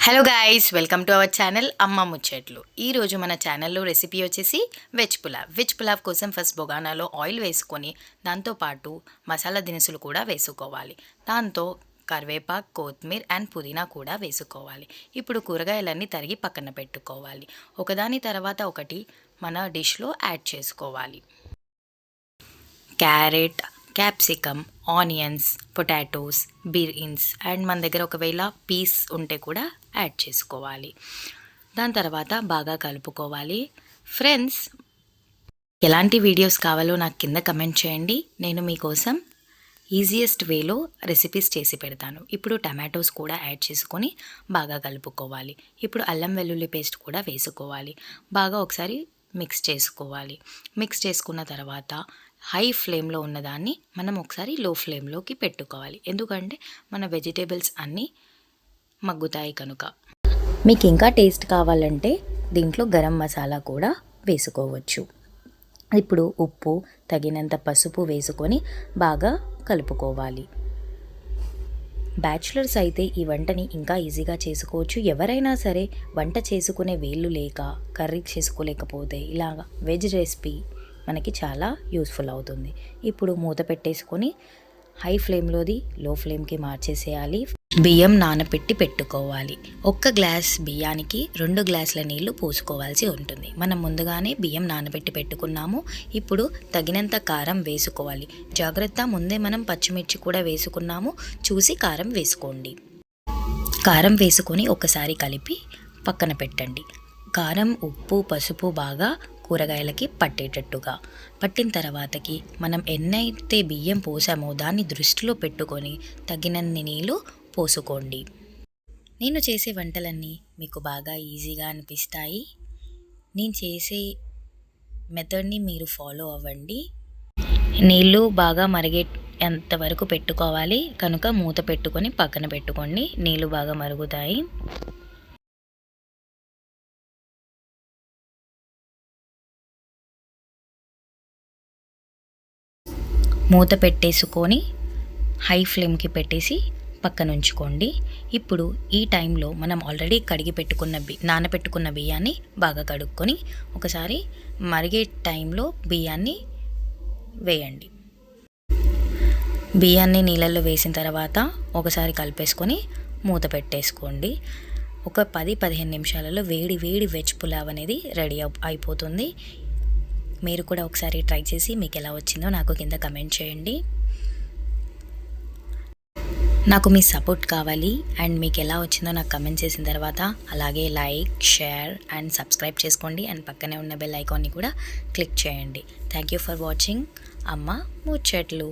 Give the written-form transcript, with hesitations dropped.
Hello guys, welcome to our channel అమ్మ ముచ్చట్లు. ఈరోజు మన ఛానల్లో రెసిపీ వచ్చేసి వెజ్ పులావ్ కోసం ఫస్ట్ బొగానాలో ఆయిల్ వేసుకొని దాంతోపాటు మసాలా దినుసులు కూడా వేసుకోవాలి. దాంతో కరివేపాకు, కొత్తిమీర అండ్ పుదీనా కూడా వేసుకోవాలి. ఇప్పుడు కూరగాయలన్నీ తరిగి పక్కన పెట్టుకోవాలి. ఒకదాని తర్వాత ఒకటి మన డిష్లో యాడ్ చేసుకోవాలి. Carrot, capsicum, onions, potatoes, beans and మన దగ్గర ఒకవేళ పీస్ ఉంటే కూడా యాడ్ చేసుకోవాలి. దాని తర్వాత బాగా కలుపుకోవాలి. ఫ్రెండ్స్, ఎలాంటి వీడియోస్ కావాలో నాకు కింద కమెంట్ చేయండి. నేను మీకోసం ఈజియెస్ట్ వేలో రెసిపీస్ చేసి పెడతాను. ఇప్పుడు టమాటోస్ కూడా యాడ్ చేసుకొని బాగా కలుపుకోవాలి. ఇప్పుడు అల్లం వెల్లుల్లి పేస్ట్ కూడా వేసుకోవాలి. బాగా ఒకసారి మిక్స్ చేసుకోవాలి. మిక్స్ చేసుకున్న తర్వాత హై ఫ్లేమ్లో ఉన్నదాన్ని మనం ఒకసారి లో ఫ్లేమ్లోకి పెట్టుకోవాలి. ఎందుకంటే మన వెజిటేబుల్స్ అన్నీ మగ్గుతాయి కనుక. మీకు ఇంకా టేస్ట్ కావాలంటే దీంట్లో గరం మసాలా కూడా వేసుకోవచ్చు. ఇప్పుడు ఉప్పు, తగినంత పసుపు వేసుకొని బాగా కలుపుకోవాలి. బ్యాచులర్స్ అయితే ఈ వంటని ఇంకా ఈజీగా చేసుకోవచ్చు. ఎవరైనా సరే వంట చేసుకునే వేళ్ళు లేక, కర్రీ చేసుకోలేకపోతే ఇలాగా వెజ్ రెసిపీ మనకి చాలా యూస్ఫుల్ అవుతుంది. ఇప్పుడు మూత పెట్టేసుకొని హై ఫ్లేమ్లోది లో ఫ్లేమ్కి మార్చేసేయాలి. బియ్యం నానబెట్టి పెట్టుకోవాలి. 1 గ్లాస్ బియ్యానికి 2 గ్లాసుల నీళ్లు పోసుకోవాల్సి ఉంటుంది. మనం ముందుగానే బియ్యం నానబెట్టి పెట్టుకున్నాము. ఇప్పుడు తగినంత కారం వేసుకోవాలి. జాగ్రత్త, ముందే మనం పచ్చిమిర్చి కూడా వేసుకున్నాము. చూసి కారం వేసుకోండి. కారం వేసుకొని ఒకసారి కలిపి పక్కన పెట్టండి. కారం, ఉప్పు, పసుపు బాగా కూరగాయలకి పట్టేటట్టుగా పట్టిన తర్వాతకి మనం ఎన్నైతే బియ్యం పోసామో దాన్ని దృష్టిలో పెట్టుకొని తగినన్ని నీళ్ళు పోసుకోండి. నేను చేసే వంటలన్నీ మీకు బాగా ఈజీగా అనిపిస్తాయి. నేను చేసే మెథడ్ని మీరు ఫాలో అవ్వండి. నీళ్ళు బాగా మరిగేంతవరకు పెట్టుకోవాలి కనుక మూత పెట్టుకొని పక్కన పెట్టుకోండి. నీళ్ళు బాగా మరుగుతాయి. మూత పెట్టేసుకొని హై ఫ్లేమ్కి పెట్టేసి పక్కన ఉంచుకోండి. ఇప్పుడు ఈ టైంలో మనం ఆల్రెడీ కడిగి పెట్టుకున్న నానబెట్టుకున్న బియ్యాన్ని బాగా కడుక్కొని ఒకసారి మరిగే టైంలో బియ్యాన్ని వేయండి. బియ్యాన్ని నీళ్ళల్లో వేసిన తర్వాత ఒకసారి కలిపేసుకొని మూత పెట్టేసుకోండి. ఒక 10-15 నిమిషాలలో వేడి వేడి వెజ్ పులావ్ అనేది రెడీ అయిపోతుంది. మీరు కూడా ఒకసారి ట్రై చేసి మీకు ఎలా వచ్చిందో నాకు కింద కమెంట్ చేయండి. నాకు మీ సపోర్ట్ కావాలి అండ్ మీకు ఎలా వచ్చిందో నాకు కమెంట్ చేసిన తర్వాత అలాగే లైక్, షేర్ అండ్ సబ్స్క్రైబ్ చేసుకోండి. అండ్ పక్కనే ఉన్న బెల్ ఐకాన్ని కూడా క్లిక్ చేయండి. థ్యాంక్ యూ ఫర్ వాచింగ్ అమ్మ ముచ్చట్లు.